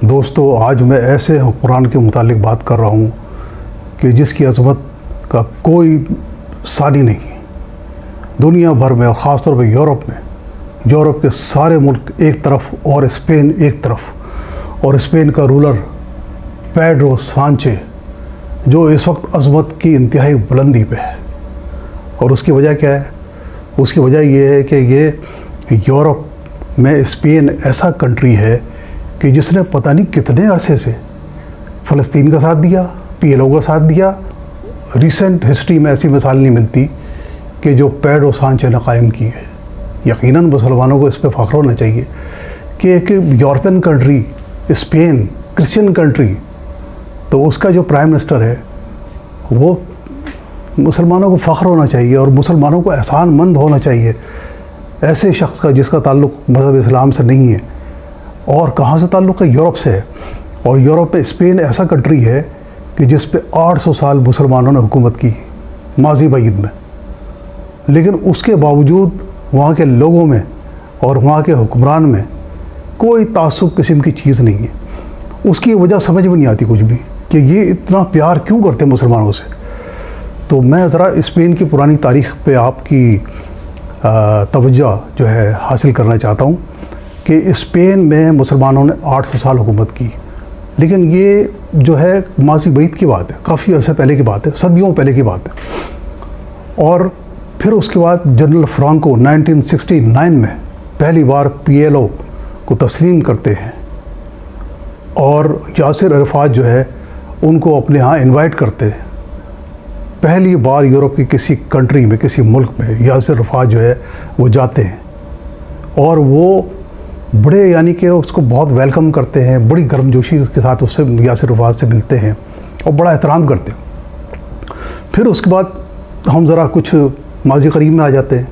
دوستو، آج میں ایسے حکمران کے متعلق بات کر رہا ہوں کہ جس کی عظمت کا کوئی ثانی نہیں. دنیا بھر میں اور خاص طور پہ یورپ کے سارے ملک ایک طرف اور اسپین ایک طرف، اور اسپین کا رولر پیڈرو سانچے جو اس وقت عظمت کی انتہائی بلندی پہ ہے. اور اس کی وجہ کیا ہے؟ اس کی وجہ یہ ہے کہ یہ یورپ میں اسپین ایسا کنٹری ہے کہ جس نے پتہ نہیں کتنے عرصے سے فلسطین کا ساتھ دیا، PLO کا ساتھ دیا. ریسنٹ ہسٹری میں ایسی مثال نہیں ملتی کہ جو پیڈرو سانچے نے قائم کی ہے. یقیناً مسلمانوں کو اس پہ فخر ہونا چاہیے کہ ایک European country, Spain, Christian country, تو اس کا جو پرائم منسٹر ہے وہ مسلمانوں کو فخر ہونا چاہیے اور مسلمانوں کو احسان مند ہونا چاہیے ایسے شخص کا جس کا تعلق مذہب اسلام سے نہیں ہے. اور کہاں سے تعلق ہے؟ یورپ سے ہے. اور یورپ میں اسپین ایسا کنٹری ہے کہ جس پہ 800 سال مسلمانوں نے حکومت کی ماضی بعید میں، لیکن اس کے باوجود وہاں کے لوگوں میں اور وہاں کے حکمران میں کوئی تعصب قسم کی چیز نہیں ہے. اس کی وجہ سمجھ میں نہیں آتی کچھ بھی کہ یہ اتنا پیار کیوں کرتے ہیں مسلمانوں سے. تو میں ذرا اسپین کی پرانی تاریخ پہ آپ کی توجہ جو ہے حاصل کرنا چاہتا ہوں کہ اسپین میں مسلمانوں نے 800 سال حکومت کی، لیکن یہ جو ہے ماضی بعید کی بات ہے، کافی عرصے پہلے کی بات ہے، صدیوں پہلے کی بات ہے. اور پھر اس کے بعد جنرل فرانکو 1969 میں پہلی بار PLO کو تسلیم کرتے ہیں اور یاسر عرفات جو ہے ان کو اپنے ہاں انوائٹ کرتے ہیں. پہلی بار یورپ کی کسی کنٹری میں، کسی ملک میں یاسر عرفات جو ہے وہ جاتے ہیں اور وہ بڑے یعنی کہ اس کو بہت ویلکم کرتے ہیں، بڑی گرمجوشی کے ساتھ اس سے یاسر عرفات سے ملتے ہیں اور بڑا احترام کرتے ہیں. پھر اس کے بعد ہم ذرا کچھ ماضی قریب میں آ جاتے ہیں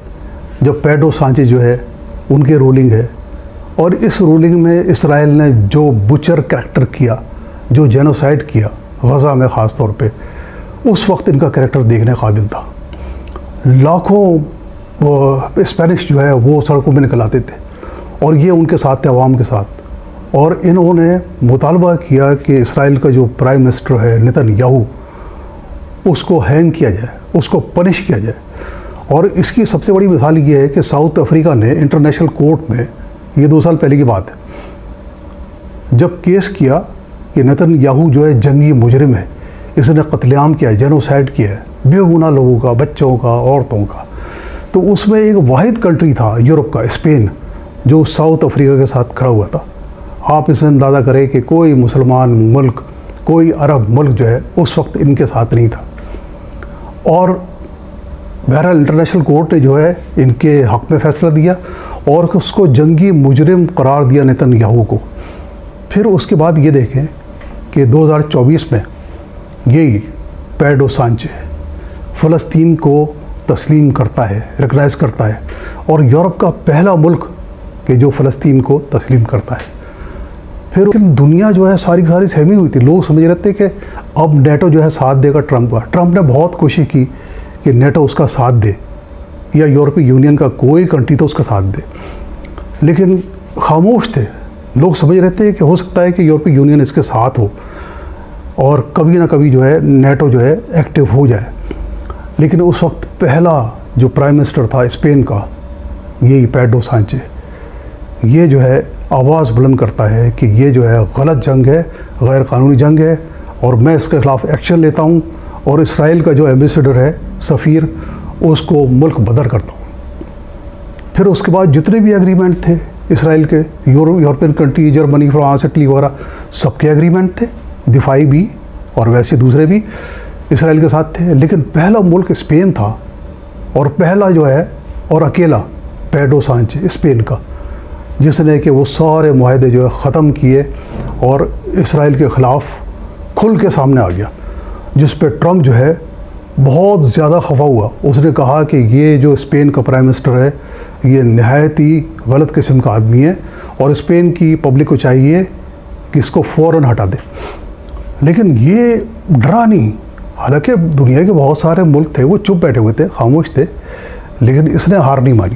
جب پیڈرو سانچے جو ہے ان کے رولنگ ہے، اور اس رولنگ میں اسرائیل نے جو بچر کریکٹر کیا، جو جینوسائیڈ کیا غزہ میں خاص طور پہ، اس وقت ان کا کریکٹر دیکھنے قابل تھا. لاکھوں اسپینش جو ہے وہ سڑکوں میں نکل آتے تھے اور یہ ان کے ساتھ تھے، عوام کے ساتھ. اور انہوں نے مطالبہ کیا کہ اسرائیل کا جو پرائم منسٹر ہے نیتن یاہو، اس کو ہینگ کیا جائے، اس کو پنش کیا جائے. اور اس کی سب سے بڑی مثال یہ ہے کہ ساؤتھ افریقہ نے انٹرنیشنل کورٹ میں، یہ 2 سال پہلے کی بات ہے، جب کیس کیا کہ نیتن یاہو جو ہے جنگی مجرم ہے، اس نے قتل عام کیا ہے، جینوسائیڈ کیا ہے بے گناہ لوگوں کا، بچوں کا، عورتوں کا. تو اس میں ایک واحد کنٹری تھا یورپ کا، اسپین، جو ساؤتھ افریقہ کے ساتھ کھڑا ہوا تھا. آپ اسے اندازہ کریں کہ کوئی مسلمان ملک، کوئی عرب ملک جو ہے اس وقت ان کے ساتھ نہیں تھا. اور بہرحال انٹرنیشنل کورٹ نے جو ہے ان کے حق میں فیصلہ دیا اور اس کو جنگی مجرم قرار دیا نیتن یاہو کو. پھر اس کے بعد یہ دیکھیں کہ 2024 میں یہی پیڈرو سانچے فلسطین کو تسلیم کرتا ہے، ریکگنائز کرتا ہے، اور یورپ کا پہلا ملک کہ جو فلسطین کو تسلیم کرتا ہے. پھر دنیا جو ہے ساری کی ساری سہمی ہوئی تھی. لوگ سمجھ رہے تھے کہ اب نیٹو جو ہے ساتھ دے گا ٹرمپ کا. ٹرمپ نے بہت کوشش کی کہ نیٹو اس کا ساتھ دے یا یورپی یونین کا کوئی کنٹری تو اس کا ساتھ دے، لیکن خاموش تھے. لوگ سمجھ رہے تھے کہ ہو سکتا ہے کہ یورپی یونین اس کے ساتھ ہو اور کبھی نہ کبھی جو ہے نیٹو جو ہے ایکٹیو ہو جائے. لیکن اس وقت پہلا جو پرائم منسٹر تھا اسپین کا، یہی پیڈرو سانچے، یہ جو ہے آواز بلند کرتا ہے کہ یہ جو ہے غلط جنگ ہے، غیر قانونی جنگ ہے، اور میں اس کے خلاف ایکشن لیتا ہوں. اور اسرائیل کا جو ایمبیسڈر ہے، سفیر، اس کو ملک بدر کرتا ہوں. پھر اس کے بعد جتنے بھی ایگریمنٹ تھے اسرائیل کے، European country, Germany, France, Italy وغیرہ، سب کے ایگریمنٹ تھے، دفاعی بھی اور ویسے دوسرے بھی اسرائیل کے ساتھ تھے. لیکن پہلا ملک اسپین تھا، اور پہلا جو ہے اور اکیلا پیڈرو سانچے اسپین کا، جس نے کہ وہ سارے معاہدے جو ہے ختم کیے اور اسرائیل کے خلاف کھل کے سامنے آ گیا. جس پہ ٹرمپ جو ہے بہت زیادہ خفا ہوا. اس نے کہا کہ یہ جو اسپین کا پرائم منسٹر ہے یہ نہایت ہی غلط قسم کا آدمی ہے اور اسپین کی پبلک کو چاہیے کہ اس کو فوراً ہٹا دے. لیکن یہ ڈرا نہیں، حالانکہ دنیا کے بہت سارے ملک تھے وہ چپ بیٹھے ہوئے تھے، خاموش تھے، لیکن اس نے ہار نہیں مانی.